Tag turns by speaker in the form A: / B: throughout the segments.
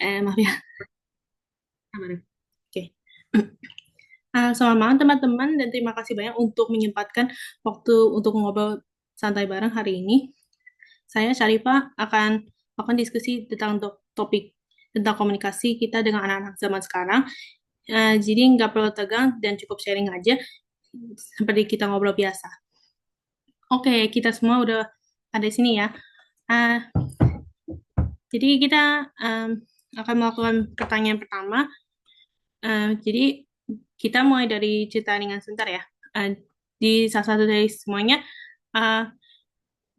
A: Maaf ya. Sabar. Oke. Selamat malam teman-teman dan terima kasih banyak untuk menyempatkan waktu untuk ngobrol santai bareng hari ini. Saya Syarifah akan diskusi tentang topik tentang komunikasi kita dengan anak-anak zaman sekarang. Jadi nggak perlu tegang dan cukup sharing aja seperti kita ngobrol biasa. Oke, kita semua udah ada di sini ya. Uh, jadi kita akan melakukan pertanyaan pertama. Jadi kita mulai dari cerita ringan sebentar ya. Uh, di salah satu dari semuanya, uh,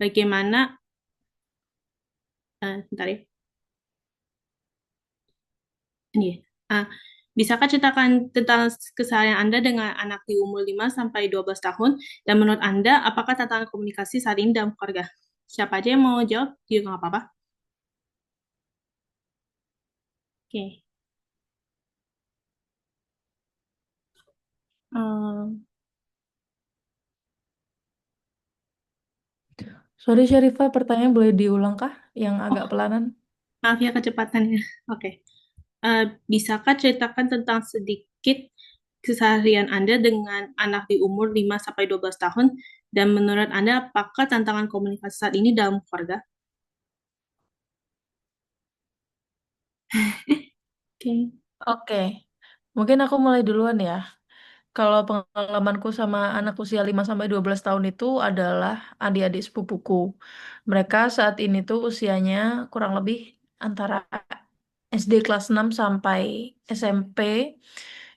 A: bagaimana, sebentar ya, ini ya. Uh, Bisakah ceritakan tentang keseharian Anda dengan anak di umur 5 sampai 12 tahun? Dan menurut Anda, apakah tantangan komunikasi saat ini dalam keluarga? Siapa aja yang mau jawab? Juga nggak apa-apa. Oke. Um,
B: Sorry Syarifah, pertanyaan boleh diulang kah yang agak
A: oh,
B: pelanan?
A: maaf ya kecepatannya. Oke. Bisakah ceritakan tentang sedikit keseharian Anda dengan anak di umur 5 sampai 12 tahun dan menurut Anda apakah tantangan komunikasi saat ini dalam keluarga? Oke.
B: Oke, mungkin aku mulai duluan ya. Kalau pengalamanku sama anak usia 5 sampai 12 tahun itu adalah adik-adik sepupuku. Mereka saat ini tuh usianya kurang lebih antara SD kelas 6 sampai SMP.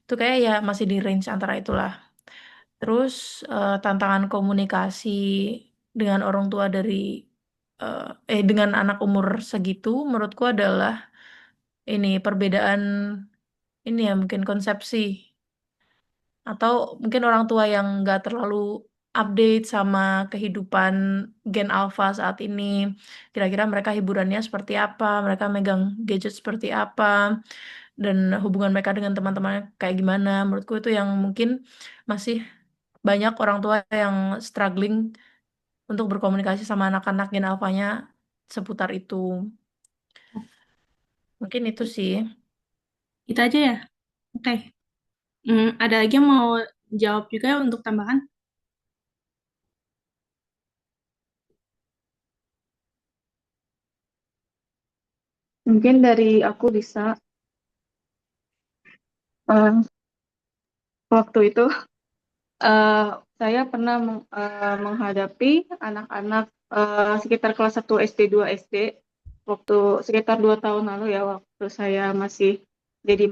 B: Itu kayak ya masih di range antara itulah. Terus tantangan komunikasi dengan orang tua dengan anak umur segitu menurutku adalah ini perbedaan ini ya mungkin konsepsi atau mungkin orang tua yang nggak terlalu update sama kehidupan Gen Alpha saat ini. Kira-kira mereka hiburannya seperti apa, mereka megang gadget seperti apa, dan hubungan mereka dengan teman-temannya kayak gimana. Menurutku itu yang mungkin masih banyak orang tua yang struggling untuk berkomunikasi sama anak-anak Gen Alpha-nya seputar itu. Mungkin itu sih.
A: Itu aja ya? Oke. Ada lagi yang mau jawab juga untuk tambahan?
C: Mungkin dari aku bisa, eh, waktu itu eh, saya pernah menghadapi anak-anak sekitar kelas 1 SD, 2 SD, waktu sekitar 2 tahun lalu ya, waktu saya masih jadi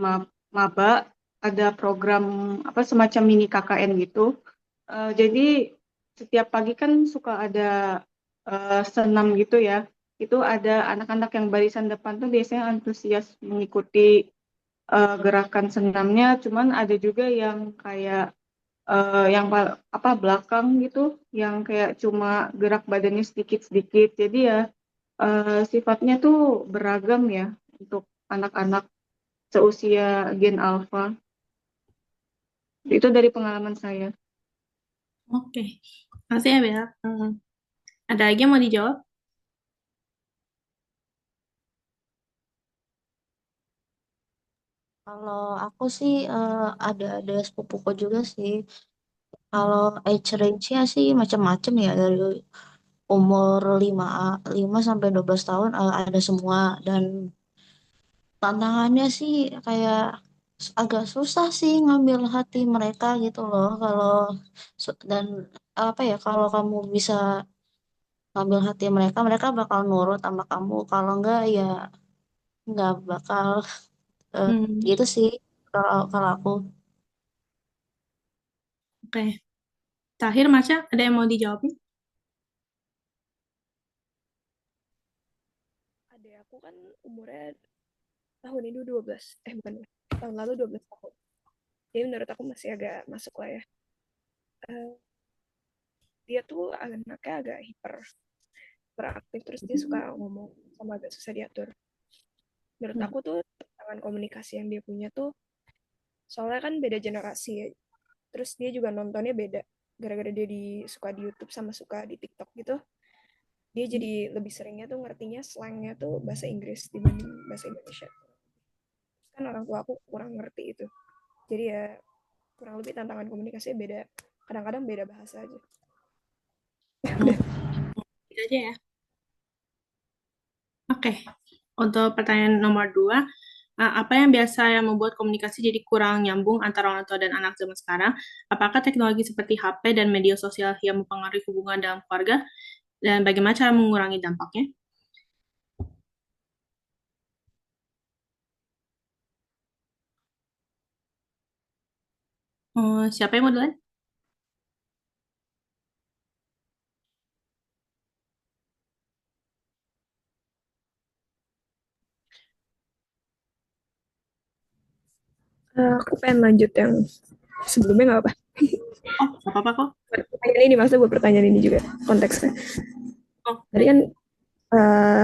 C: maba, ada program apa semacam mini KKN gitu. Jadi setiap pagi kan suka ada senam gitu ya. Itu ada anak-anak yang barisan depan tuh biasanya antusias mengikuti gerakan senamnya, cuman ada juga yang kayak yang apa belakang gitu, yang kayak cuma gerak badannya sedikit-sedikit. Jadi ya sifatnya tuh beragam ya untuk anak-anak seusia Gen Alpha. Itu dari pengalaman saya.
A: Oke. Makasih ya, Bella. Ada lagi yang mau dijawab?
D: Kalau aku sih ada sepupuku juga sih. Kalau age range-nya sih macam-macam ya dari umur 5 sampai 12 tahun ada semua dan tantangannya sih kayak agak susah sih ngambil hati mereka gitu loh kalau dan apa ya kalau kamu bisa ngambil hati mereka mereka bakal nurut sama kamu kalau enggak ya nggak bakal eh,
A: Hmm,
D: gitu sih kalau kalau aku.
A: oke. Terakhir, Masya, ada yang mau dijawabin?
E: Adek aku kan umurnya tahun ini 12, bukan, tahun lalu 12 tahun. Jadi menurut aku masih agak masuk lah ya. Eh, dia tuh anaknya agak hiperaktif, terus dia suka ngomong sama agak susah diatur. Menurut
A: Hmm.
E: aku tuh tantangan komunikasi yang dia punya tuh soalnya kan beda generasi ya. Terus dia juga nontonnya beda. Gara-gara dia suka di YouTube sama suka di TikTok gitu, dia jadi lebih seringnya tuh ngertinya slangnya tuh bahasa Inggris dibanding bahasa Indonesia. kan orang tua aku kurang ngerti itu. Jadi ya kurang lebih tantangan komunikasinya beda, kadang-kadang beda bahasa aja.
A: Hmm, Itu aja ya. Oke, untuk pertanyaan nomor 2, apa yang biasa yang membuat komunikasi jadi kurang nyambung antara orang tua dan anak zaman sekarang? Apakah teknologi seperti HP dan media sosial yang mempengaruhi hubungan dalam keluarga? Dan bagaimana cara mengurangi dampaknya? Siapa yang mau duluan?
E: Aku pengen lanjut yang sebelumnya, nggak apa.
A: Oh, nggak apa-apa kok.
E: Pertanyaan ini maksudnya buat pertanyaan ini juga konteksnya.
A: Oh,
E: Tadi kan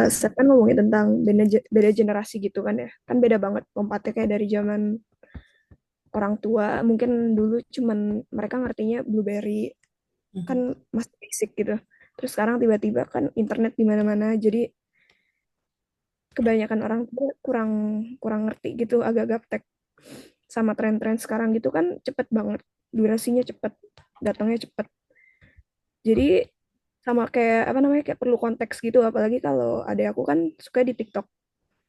E: Seth kan ngomongin tentang beda generasi gitu kan ya. Kan beda banget lompatnya kayak dari zaman orang tua. Mungkin dulu cuman mereka ngertinya BlueBerry kan masih basic gitu. Terus sekarang tiba-tiba kan internet di mana-mana. Jadi kebanyakan orang tuh kurang kurang ngerti gitu, agak gaptek sama tren-tren sekarang gitu kan cepet banget. Durasinya cepet, datangnya cepet. Jadi sama kayak apa namanya kayak perlu konteks gitu apalagi kalau adek aku kan suka di TikTok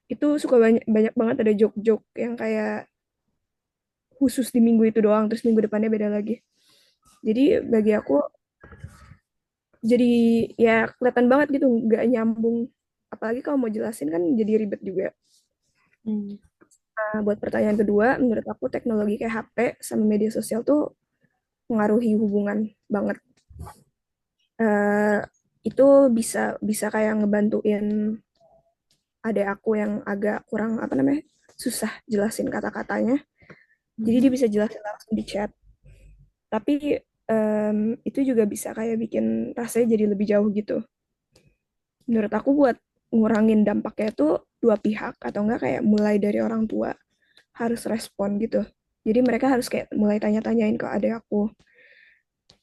E: itu suka banyak banyak banget ada joke-joke yang kayak khusus di minggu itu doang terus minggu depannya beda lagi jadi bagi aku jadi ya kelihatan banget gitu nggak nyambung apalagi kalau mau jelasin kan jadi ribet juga. Nah, buat pertanyaan kedua menurut aku teknologi kayak HP sama media sosial tuh mengaruhi hubungan banget. Eh, itu bisa bisa kayak ngebantuin adek aku yang agak kurang apa namanya susah jelasin kata-katanya jadi dia bisa jelasin langsung di chat tapi itu juga bisa kayak bikin rasanya jadi lebih jauh gitu menurut aku buat ngurangin dampaknya itu dua pihak atau enggak kayak mulai dari orang tua harus respon gitu jadi mereka harus kayak mulai tanya-tanyain ke adek aku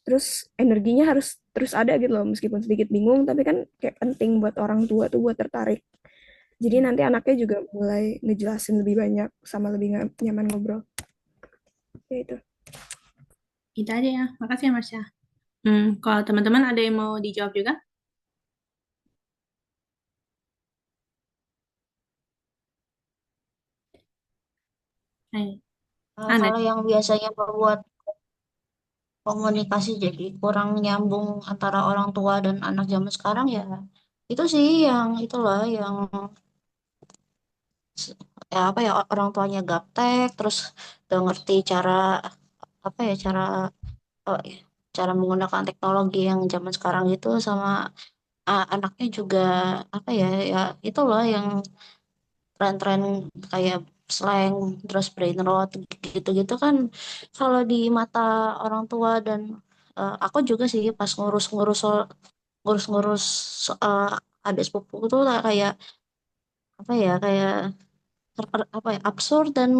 E: terus energinya harus terus ada gitu loh meskipun sedikit bingung tapi kan kayak penting buat orang tua tuh buat tertarik jadi nanti anaknya juga mulai ngejelasin lebih banyak sama lebih nyaman ngobrol ya itu.
A: Itu aja ya. Makasih ya, Marsha. Kalau teman-teman ada yang mau dijawab juga? Hai. Ada.
D: Kalau yang biasanya membuat komunikasi jadi kurang nyambung antara orang tua dan anak zaman sekarang ya itu sih yang itulah yang ya apa ya orang tuanya gaptek terus gak ngerti cara apa ya oh, ya, cara menggunakan teknologi yang zaman sekarang itu sama anaknya juga apa ya ya itulah yang tren-tren kayak slang terus brain rot gitu-gitu kan kalau di mata orang tua dan aku juga sih pas ngurus-ngurus soal adik sepupu tuh kayak apa ya kayak apa ya absurd dan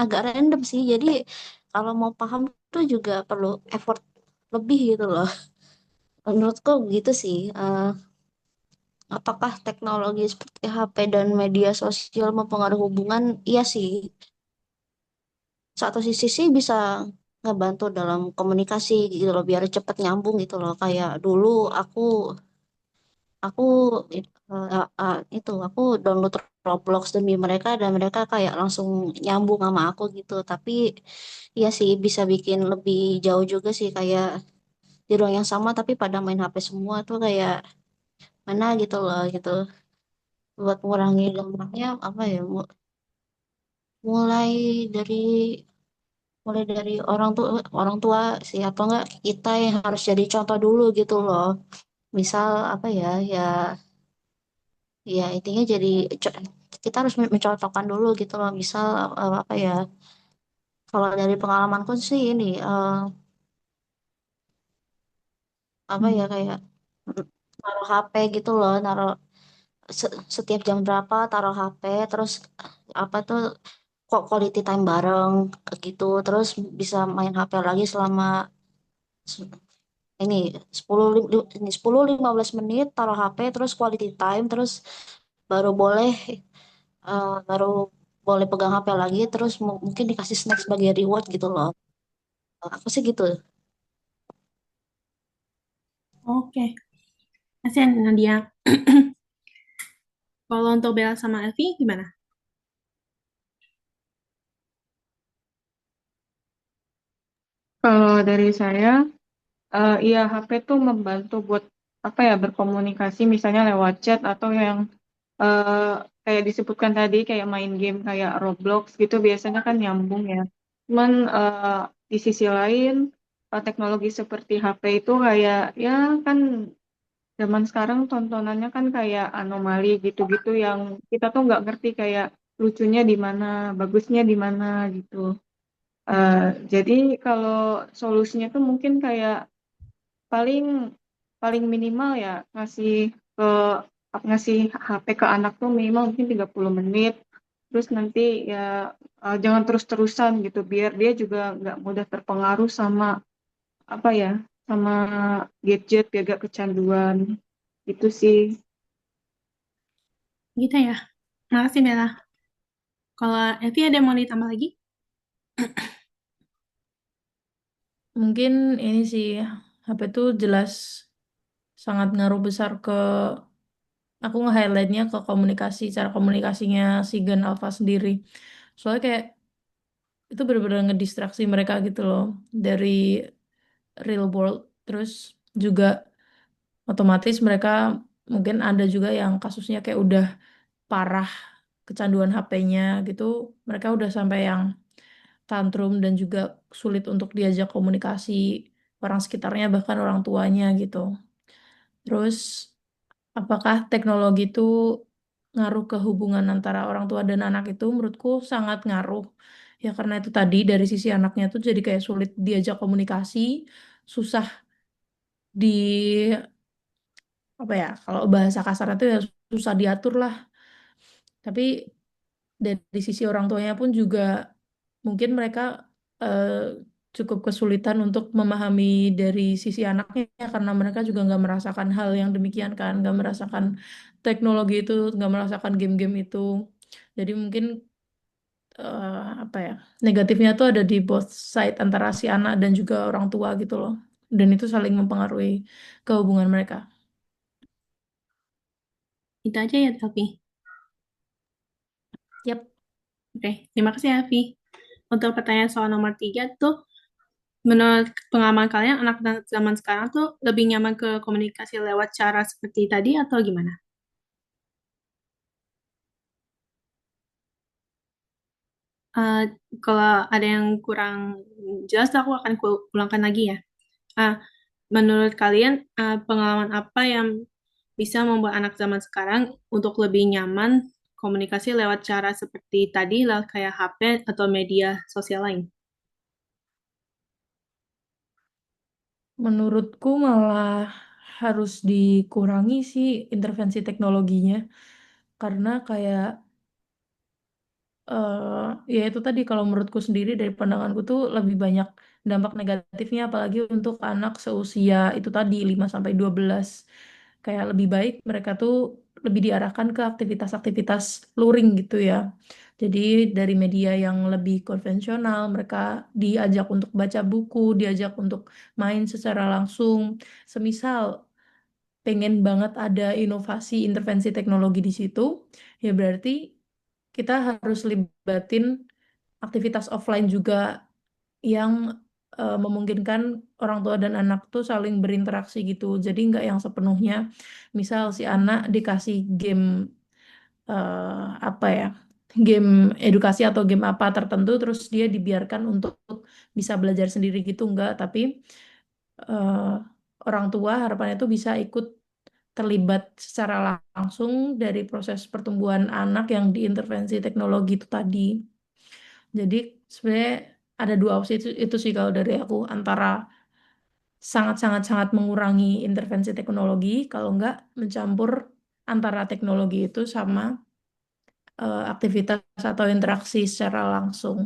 D: agak random sih jadi kalau mau paham tuh juga perlu effort lebih gitu loh menurutku gitu sih. Apakah teknologi seperti HP dan media sosial mempengaruhi hubungan? Iya sih. Satu sisi sih bisa ngebantu dalam komunikasi gitu loh, biar cepet nyambung gitu loh. Kayak dulu aku itu aku download Roblox demi mereka dan mereka kayak langsung nyambung sama aku gitu. Tapi iya sih bisa bikin lebih jauh juga sih kayak di ruang yang sama tapi pada main HP semua tuh kayak mana gitu loh gitu. Buat mengurangi dampaknya apa ya? mulai dari mulai dari orang tua sih atau enggak kita yang harus jadi contoh dulu gitu loh misal apa ya ya ya intinya jadi co- kita harus mencontohkan dulu gitu loh misal apa ya kalau dari pengalamanku sih ini apa
A: Hmm.
D: ya kayak naruh HP gitu loh naruh setiap jam berapa taruh HP terus apa tuh kok quality time bareng gitu terus bisa main HP lagi selama ini 10-15 menit taruh HP terus quality time terus baru boleh baru boleh pegang HP lagi, terus mungkin dikasih snack sebagai reward gitu loh. Aku sih gitu.
A: Oke, kasihan Nadia. Kalau untuk Bella sama Elvi gimana?
C: Kalau dari saya, iya HP tuh membantu buat apa ya berkomunikasi misalnya lewat chat atau yang eh, kayak disebutkan tadi kayak main game kayak Roblox gitu biasanya kan nyambung ya. Cuman di sisi lain teknologi seperti HP itu kayak ya kan zaman sekarang tontonannya kan kayak anomali gitu-gitu yang kita tuh nggak ngerti kayak lucunya di mana, bagusnya di mana gitu. Eh, jadi kalau solusinya tuh mungkin kayak paling paling minimal ya ke ngasih HP ke anak tuh minimal mungkin 30 menit. Terus nanti ya jangan terus-terusan gitu biar dia juga nggak mudah terpengaruh sama apa ya sama gadget biar gak kecanduan. Itu sih.
A: Gitu ya. Makasih Bella. Kalau Elvi ada yang mau ditambah lagi?
B: Mungkin ini sih HP tuh jelas sangat ngaruh besar ke aku nge-highlightnya ke komunikasi, cara komunikasinya si Gen Alpha sendiri. Soalnya kayak itu benar-benar ngedistraksi mereka gitu loh dari real world. Terus juga otomatis mereka mungkin ada juga yang kasusnya kayak udah parah kecanduan HP-nya gitu. Mereka udah sampai yang tantrum dan juga sulit untuk diajak komunikasi orang sekitarnya bahkan orang tuanya gitu. Terus apakah teknologi itu ngaruh ke hubungan antara orang tua dan anak itu menurutku sangat ngaruh. Ya karena itu tadi dari sisi anaknya tuh jadi kayak sulit diajak komunikasi, susah di apa ya, kalau bahasa kasarnya tuh ya susah diatur lah. Tapi dari sisi orang tuanya pun juga mungkin mereka eh, cukup kesulitan untuk memahami dari sisi anaknya karena mereka juga nggak merasakan hal yang demikian kan, nggak merasakan teknologi itu, nggak merasakan game-game itu. Jadi mungkin apa ya, negatifnya tuh ada di both side antara si anak dan juga orang tua gitu loh. Dan itu saling mempengaruhi kehubungan mereka.
A: Itu aja ya Elvi.
B: Yap.
A: Oke, terima kasih Elvi. Untuk pertanyaan soal nomor 3 tuh, menurut pengalaman kalian, anak zaman sekarang tuh lebih nyaman ke komunikasi lewat cara seperti tadi atau gimana? Eh, Kalau ada yang kurang jelas, aku akan ulangkan lagi ya. Ah, Menurut kalian, pengalaman apa yang bisa membuat anak zaman sekarang untuk lebih nyaman komunikasi lewat cara seperti tadi, lewat kayak HP atau media sosial lain?
B: Menurutku malah harus dikurangi sih intervensi teknologinya. Karena kayak ya itu tadi kalau menurutku sendiri dari pandanganku tuh lebih banyak dampak negatifnya apalagi untuk anak seusia itu tadi 5 sampai 12. Kayak lebih baik mereka tuh lebih diarahkan ke aktivitas-aktivitas luring gitu ya. Jadi dari media yang lebih konvensional mereka diajak untuk baca buku, diajak untuk main secara langsung. Semisal pengen banget ada inovasi intervensi teknologi di situ, ya berarti kita harus libatin aktivitas offline juga yang memungkinkan orang tua dan anak tuh saling berinteraksi gitu. Jadi nggak yang sepenuhnya, misal si anak dikasih game apa ya, game edukasi atau game apa tertentu, terus dia dibiarkan untuk bisa belajar sendiri gitu nggak. Tapi eh, orang tua harapannya tuh bisa ikut terlibat secara langsung dari proses pertumbuhan anak yang diintervensi teknologi itu tadi. Jadi sebenarnya ada dua opsi itu sih kalau dari aku antara sangat-sangat-sangat mengurangi intervensi teknologi, kalau enggak mencampur antara teknologi itu sama aktivitas atau interaksi secara langsung.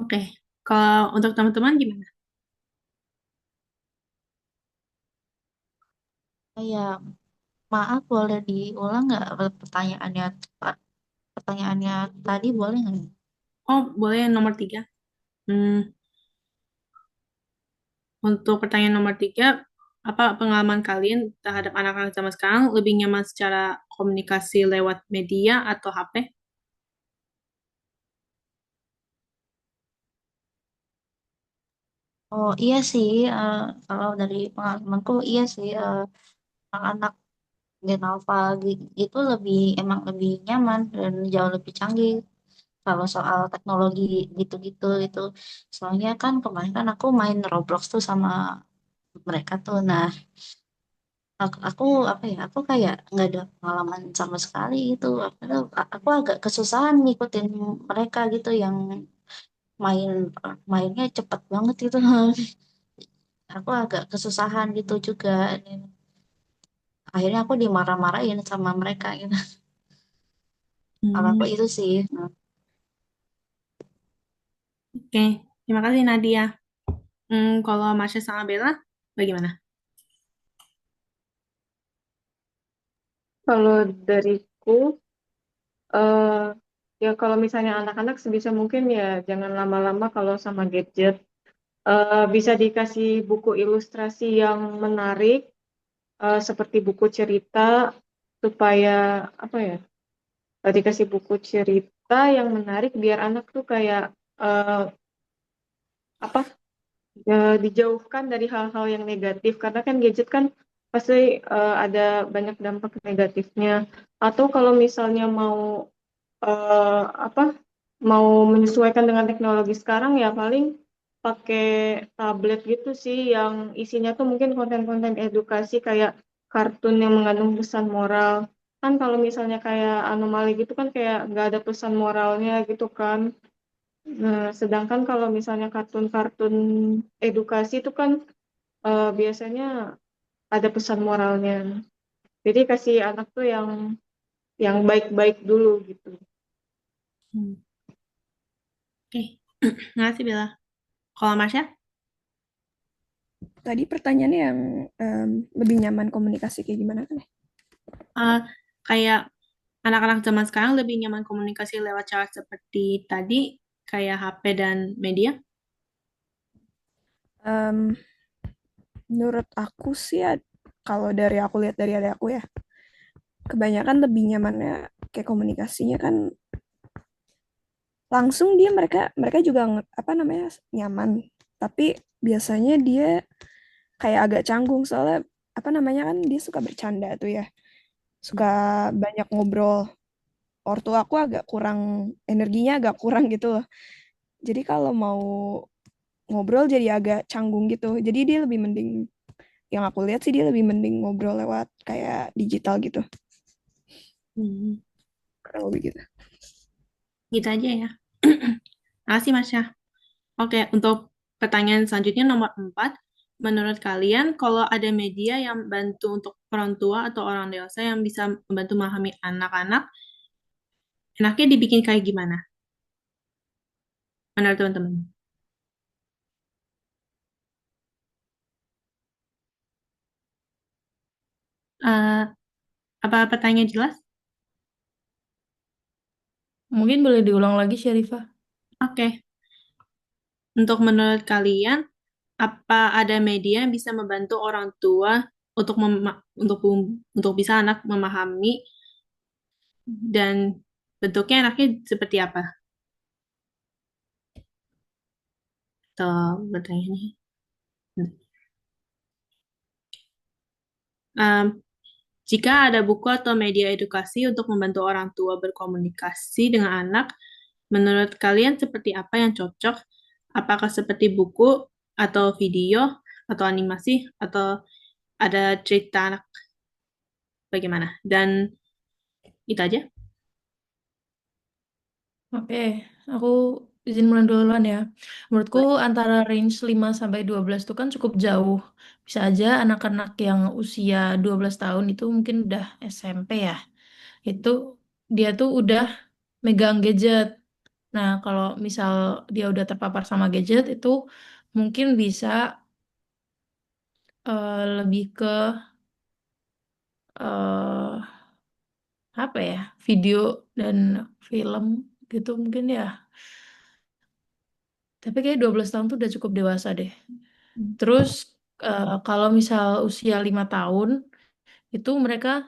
A: Oke, kalau untuk teman-teman gimana?
D: Ya, Maaf, boleh diulang nggak pertanyaannya? Pertanyaannya tadi boleh nggak?
A: Oh, boleh yang nomor 3. Hmm, untuk pertanyaan nomor 3, apa pengalaman kalian terhadap anak-anak zaman sekarang lebih nyaman secara komunikasi lewat media atau HP?
D: Oh iya sih, kalau dari pengalamanku iya sih, anak-anak Gen Alpha gitu emang lebih nyaman dan jauh lebih canggih kalau soal teknologi gitu-gitu itu. Soalnya kan kemarin kan aku main Roblox tuh sama mereka tuh. Nah, aku apa ya? Aku kayak nggak ada pengalaman sama sekali gitu. Aku agak kesusahan ngikutin mereka gitu yang main mainnya cepet banget gitu. Aku agak kesusahan gitu juga. Akhirnya aku dimarah-marahin sama mereka gitu. Kalau aku
A: Hmm,
D: itu sih. Nah,
A: oke, terima kasih Nadia. Kalau Masya sama Bella, bagaimana?
C: Kalau dariku, eh ya kalau misalnya anak-anak sebisa mungkin ya jangan lama-lama kalau sama gadget. Bisa dikasih buku ilustrasi yang menarik, seperti buku cerita, supaya apa ya? Dikasih buku cerita yang menarik biar anak tuh kayak eh, apa? Dijauhkan dari hal-hal yang negatif karena kan gadget kan pasti ada banyak dampak negatifnya. Atau kalau misalnya mau apa mau menyesuaikan dengan teknologi sekarang ya paling pakai tablet gitu sih yang isinya tuh mungkin konten-konten edukasi kayak kartun yang mengandung pesan moral. Kan kalau misalnya kayak anomali gitu kan kayak nggak ada pesan moralnya gitu kan. Nah, sedangkan kalau misalnya kartun-kartun edukasi itu kan biasanya ada pesan moralnya. Jadi kasih anak tuh yang baik-baik dulu gitu.
A: Hmm, oke, terima kasih Bella. Kalau Masya?
E: Tadi pertanyaannya yang lebih nyaman komunikasi kayak gimana kan ya?
A: Eh, kayak anak-anak zaman sekarang lebih nyaman komunikasi lewat cara seperti tadi, kayak HP dan media.
E: Em, Menurut aku sih, kalau dari aku lihat dari adik aku ya, kebanyakan lebih nyamannya kayak komunikasinya kan langsung dia mereka mereka juga apa namanya nyaman, tapi biasanya dia kayak agak canggung soalnya apa namanya kan dia suka bercanda tuh ya, suka banyak ngobrol. Ortu aku agak kurang energinya agak kurang gitu loh. Jadi kalau mau ngobrol jadi agak canggung gitu. Jadi dia lebih mending yang aku lihat sih dia lebih mending ngobrol lewat kayak digital gitu.
A: Hmm,
E: Kurang lebih gitu.
A: gitu aja ya. Makasih Masya. Oke, untuk pertanyaan selanjutnya nomor 4. Menurut kalian, kalau ada media yang bantu untuk orang tua atau orang dewasa yang bisa membantu memahami anak-anak, enaknya dibikin kayak gimana? Menurut teman-teman. Eh, apa pertanyaan jelas?
B: Mungkin boleh diulang lagi, Syarifah.
A: Oke. Untuk menurut kalian, apa ada media yang bisa membantu orang tua untuk untuk bisa anak memahami dan bentuknya enaknya seperti apa? Atau bertanya. Em, Jika ada buku atau media edukasi untuk membantu orang tua berkomunikasi dengan anak, menurut kalian seperti apa yang cocok? Apakah seperti buku atau video atau animasi atau ada cerita anak bagaimana? Dan itu aja.
B: Oke, aku izin mulai duluan ya. Menurutku antara range 5 sampai 12 itu kan cukup jauh. Bisa aja anak-anak yang usia 12 tahun itu mungkin udah SMP ya. Itu dia tuh udah megang gadget. Nah, kalau misal dia udah terpapar sama gadget itu mungkin bisa lebih ke eh apa ya, video dan film gitu mungkin ya. Tapi kayak 12 tahun tuh udah cukup dewasa deh. Terus kalau misal usia 5 tahun itu mereka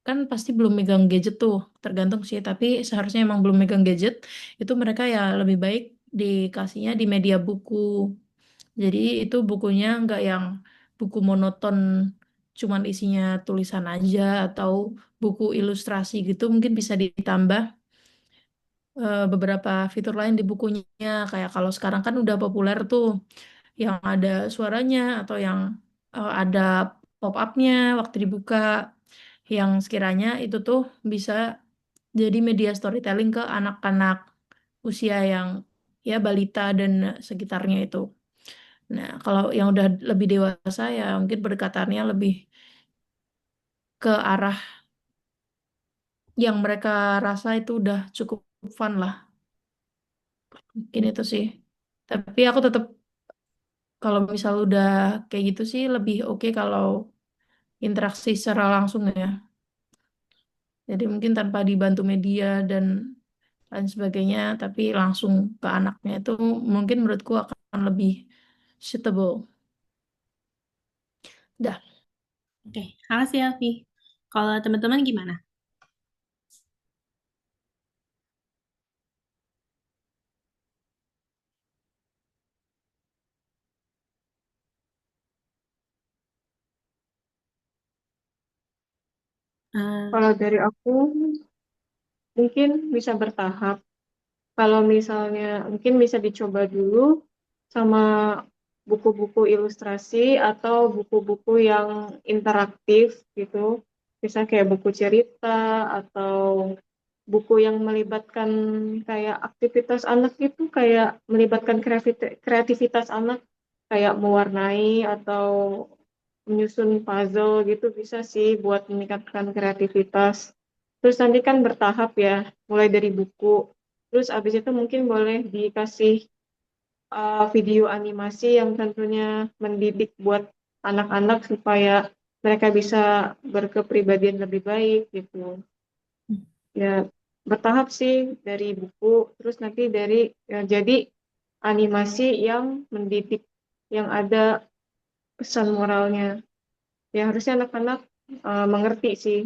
B: kan pasti belum megang gadget tuh, tergantung sih, tapi seharusnya emang belum megang gadget, itu mereka ya lebih baik dikasihnya di media buku. Jadi itu bukunya nggak yang buku monoton, cuman isinya tulisan aja, atau buku ilustrasi gitu, mungkin bisa ditambah beberapa fitur lain di bukunya. Kayak kalau sekarang kan udah populer tuh, yang ada suaranya, atau yang ada pop-upnya waktu dibuka, yang sekiranya itu tuh bisa jadi media storytelling ke anak-anak usia yang ya balita dan sekitarnya itu. Nah, kalau yang udah lebih dewasa ya mungkin pendekatannya lebih ke arah yang mereka rasa itu udah cukup fun lah. Mungkin itu sih. Tapi aku tetap kalau misal udah kayak gitu sih lebih oke kalau interaksi secara langsung ya. Jadi mungkin tanpa dibantu media dan lain sebagainya, tapi langsung ke anaknya itu mungkin menurutku akan lebih suitable. Dah.
A: Oke, makasih Alfi. Kalau teman-teman gimana? Eh,
C: Kalau dari aku mungkin bisa bertahap. Kalau misalnya mungkin bisa dicoba dulu sama buku-buku ilustrasi atau buku-buku yang interaktif gitu. Bisa kayak buku cerita atau buku yang melibatkan kayak aktivitas anak gitu, kayak melibatkan kreativitas anak, kayak mewarnai atau menyusun puzzle gitu bisa sih buat meningkatkan kreativitas. Terus nanti kan bertahap ya, mulai dari buku. Terus abis itu mungkin boleh dikasih video animasi yang tentunya mendidik buat anak-anak supaya mereka bisa berkepribadian lebih baik gitu. Ya, bertahap sih dari buku, terus nanti dari ya, jadi animasi yang mendidik, yang ada pesan moralnya. Ya harusnya anak-anak mengerti sih.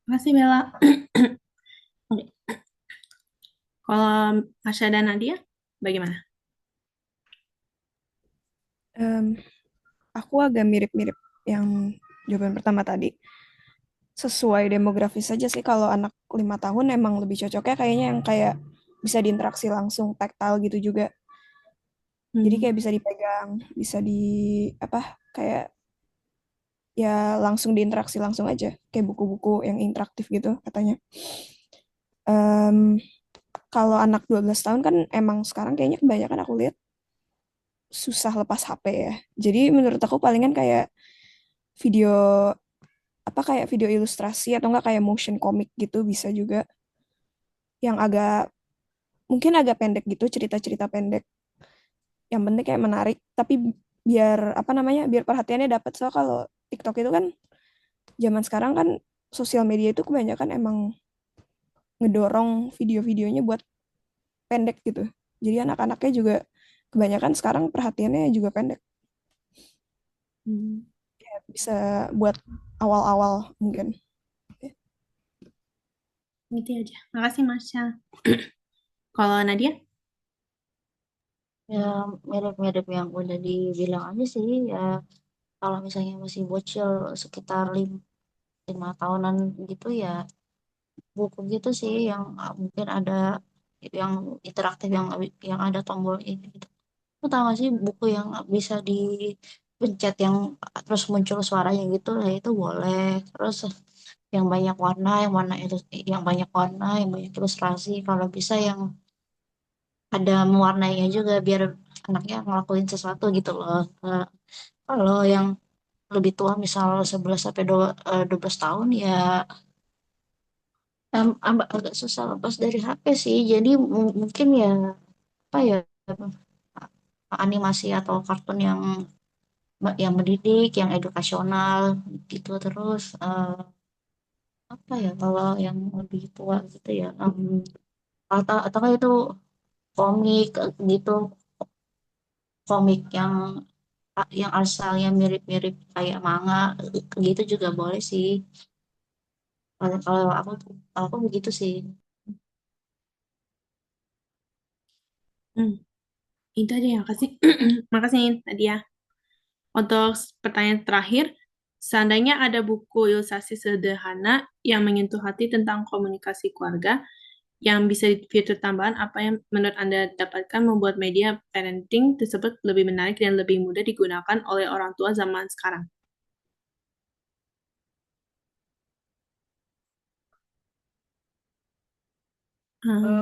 A: Makasih Bella. Oke. Kalau Asya dan Nadia, bagaimana?
E: Aku agak mirip-mirip yang jawaban pertama tadi. Sesuai demografis saja sih, kalau anak 5 tahun emang lebih cocoknya kayaknya yang kayak bisa diinteraksi langsung, tactile gitu juga. Jadi kayak bisa dipegang, bisa di apa kayak ya langsung diinteraksi langsung aja, kayak buku-buku yang interaktif gitu katanya. Em, Kalau anak 12 tahun kan emang sekarang kayaknya kebanyakan aku lihat susah lepas HP ya. Jadi menurut aku palingan kayak video kayak video ilustrasi atau enggak kayak motion comic gitu bisa juga, yang agak mungkin agak pendek gitu, cerita-cerita pendek. Yang penting kayak menarik, tapi biar biar perhatiannya dapat. So kalau TikTok itu kan zaman sekarang kan sosial media itu kebanyakan emang ngedorong video-videonya buat pendek gitu. Jadi anak-anaknya juga kebanyakan sekarang perhatiannya juga pendek. Bisa buat awal-awal mungkin.
A: Gitu aja. Makasih Masya. Kalau Nadia?
D: Ya mirip-mirip yang udah dibilang aja sih ya. Kalau misalnya masih bocil sekitar 5 tahunan gitu ya, buku gitu sih yang mungkin ada yang interaktif, yang ada tombol ini gitu. Lu tahu gak sih buku yang bisa dipencet yang terus muncul suaranya gitu lah, itu boleh. Terus yang banyak ilustrasi, kalau bisa yang ada mewarnainya juga biar anaknya ngelakuin sesuatu gitu loh. Kalau yang lebih tua misal 11 sampai 12 tahun ya agak susah lepas dari HP sih. Jadi mungkin ya apa ya, animasi atau kartun yang yang mendidik, yang edukasional gitu. Terus apa ya kalau yang lebih tua gitu ya, atau itu komik gitu, komik yang asalnya mirip-mirip kayak manga gitu juga boleh sih. Kalau aku begitu sih.
A: Hmm, itu aja ya, makasih. Makasih Nadia. Untuk pertanyaan terakhir, seandainya ada buku ilustrasi sederhana yang menyentuh hati tentang komunikasi keluarga, yang bisa di fitur tambahan, apa yang menurut Anda dapatkan membuat media parenting tersebut lebih menarik dan lebih mudah digunakan oleh orang tua zaman sekarang?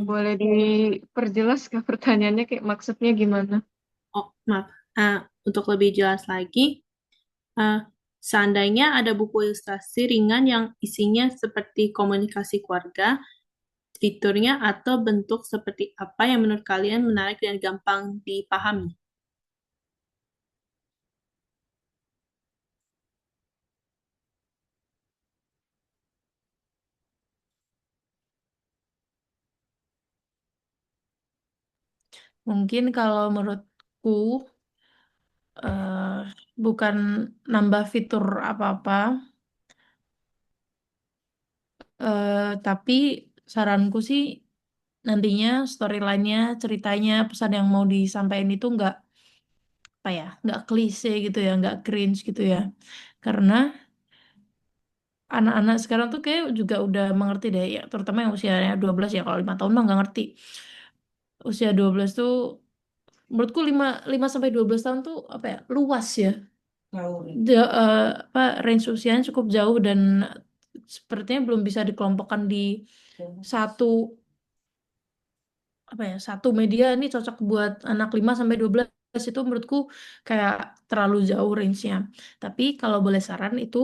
C: Boleh diperjelas nggak pertanyaannya kayak maksudnya gimana?
A: Oh, maaf. Untuk lebih jelas lagi, uh, seandainya ada buku ilustrasi ringan yang isinya seperti komunikasi keluarga, fiturnya atau bentuk seperti apa yang menurut kalian menarik dan gampang dipahami?
B: Mungkin kalau menurutku eh, bukan nambah fitur apa-apa, tapi saranku sih nantinya storyline-nya, ceritanya, pesan yang mau disampaikan itu nggak apa ya, nggak klise gitu ya, nggak cringe gitu ya. Karena anak-anak sekarang tuh kayak juga udah mengerti deh ya, terutama yang usianya 12 ya, kalau 5 tahun mah nggak ngerti. Usia 12 tuh menurutku 5 sampai 12 tahun tuh apa ya, luas ya. Apa range usianya cukup jauh dan sepertinya belum bisa dikelompokkan di satu apa ya, satu media ini cocok buat anak 5 sampai 12 itu menurutku kayak terlalu jauh range-nya. Tapi kalau boleh saran itu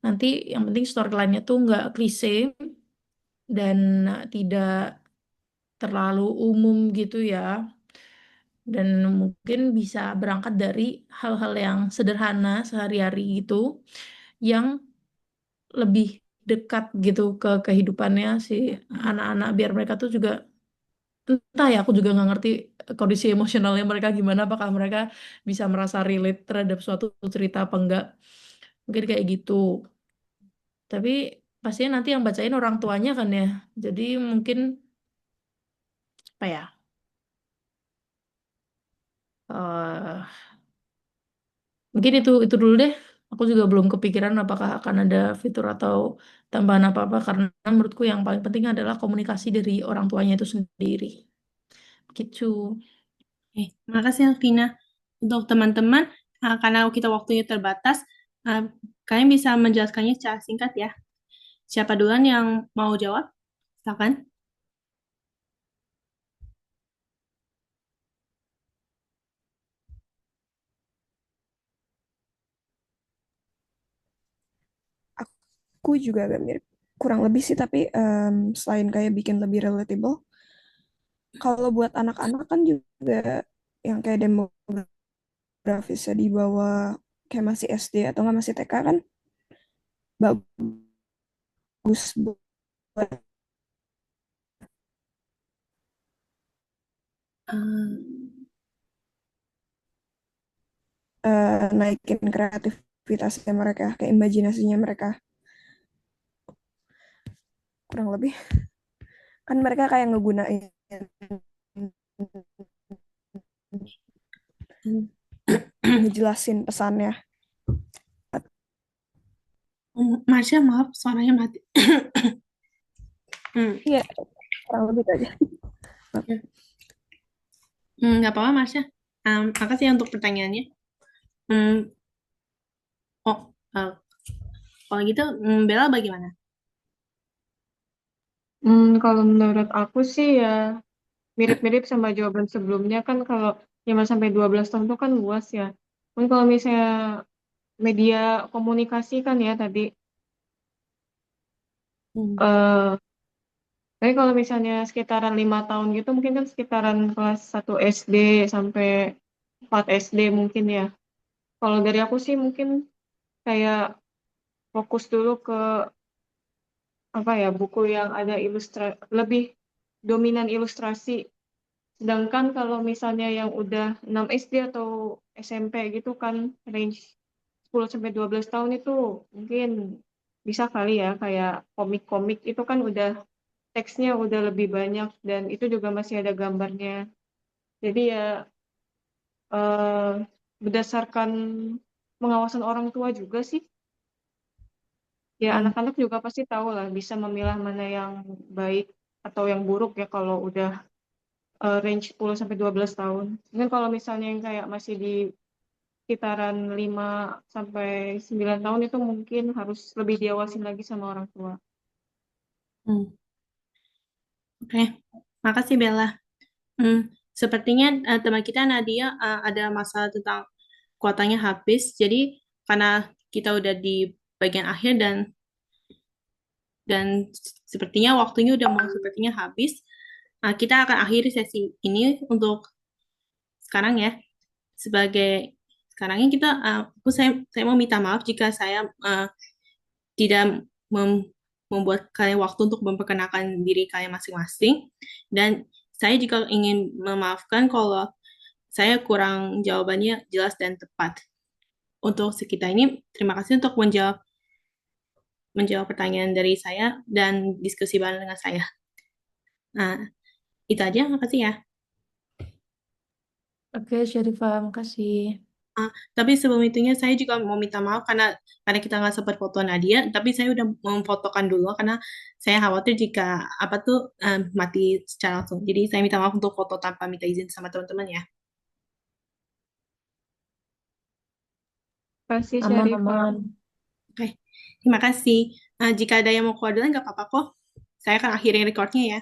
B: nanti yang penting storyline-nya tuh nggak klise dan tidak terlalu umum gitu ya. Dan mungkin bisa berangkat dari hal-hal yang sederhana sehari-hari gitu yang lebih dekat gitu ke kehidupannya si anak-anak biar mereka tuh juga entah ya aku juga nggak ngerti kondisi emosionalnya mereka gimana, apakah mereka bisa merasa relate terhadap suatu cerita apa enggak, mungkin kayak gitu. Tapi pastinya nanti yang bacain orang tuanya kan ya, jadi mungkin apa ya, eh mungkin itu dulu deh. Aku juga belum kepikiran apakah akan ada fitur atau tambahan apa-apa karena menurutku yang paling penting adalah komunikasi dari orang tuanya itu sendiri. Gitu.
A: Oke, makasih Alvina. Untuk teman-teman, karena kita waktunya terbatas, kalian bisa menjelaskannya secara singkat ya. Siapa duluan yang mau jawab? Silakan.
E: Aku juga agak mirip, kurang lebih sih, tapi selain kayak bikin lebih relatable, kalau buat anak-anak kan juga yang kayak demografisnya di bawah kayak masih SD atau nggak masih TK kan bagus buat
A: Eh,
E: naikin kreativitasnya mereka, kayak imajinasinya mereka. Kurang lebih kan mereka kayak ngegunain ngejelasin pesannya.
A: Marsha, maaf, suaranya mati. Hmm,
E: Iya, kurang lebih itu aja.
A: nggak apa-apa, Marsha. Makasih ya untuk pertanyaannya. Hmm, oh, kalau gitu, Bella bagaimana?
C: Kalau menurut aku sih ya mirip-mirip sama jawaban sebelumnya kan kalau 5 sampai 12 tahun itu kan luas ya. Kan kalau misalnya media komunikasi kan ya tadi
A: Hmm,
C: eh tapi kalau misalnya sekitaran 5 tahun gitu mungkin kan sekitaran kelas 1 SD sampai 4 SD mungkin ya. Kalau dari aku sih mungkin kayak fokus dulu ke buku yang ada lebih dominan ilustrasi. Sedangkan kalau misalnya yang udah 6 SD atau SMP gitu kan range 10 sampai 12 tahun itu mungkin bisa kali ya kayak komik-komik itu kan udah teksnya udah lebih banyak dan itu juga masih ada gambarnya. Jadi ya eh, berdasarkan pengawasan orang tua juga sih. Ya
B: Hmm.
C: anak-anak juga pasti tahu lah bisa memilah mana yang baik atau yang buruk ya kalau udah range 10 sampai 12 tahun. Mungkin kalau misalnya yang kayak masih di sekitaran 5 sampai 9 tahun itu mungkin harus lebih diawasin lagi sama orang tua.
A: Hmm, Oke, makasih Bella. Sepertinya teman kita Nadia ada masalah tentang kuotanya habis. Jadi karena kita udah di bagian akhir dan sepertinya waktunya udah mau sepertinya habis. Kita akan akhiri sesi ini untuk sekarang ya. Sebagai sekarangnya saya mau minta maaf jika saya tidak membuat kalian waktu untuk memperkenalkan diri kalian masing-masing. Dan saya juga ingin memaafkan kalau saya kurang jawabannya jelas dan tepat. Untuk sekitar ini, terima kasih untuk menjawab pertanyaan dari saya dan diskusi bareng dengan saya. Nah, itu aja, makasih ya.
B: Oke, Syarifah, makasih.
A: Tapi sebelum itunya saya juga mau minta maaf karena kita nggak sempat foto Nadia, tapi saya udah memfotokan dulu karena saya khawatir jika apa tuh mati secara langsung. Jadi saya minta maaf untuk foto tanpa minta izin sama teman-teman ya.
C: Terima kasih Syarifah.
B: Aman-aman.
A: Oke, terima kasih. Jika ada yang mau keluar dulu nggak apa-apa kok. Saya akan akhiri recordnya ya.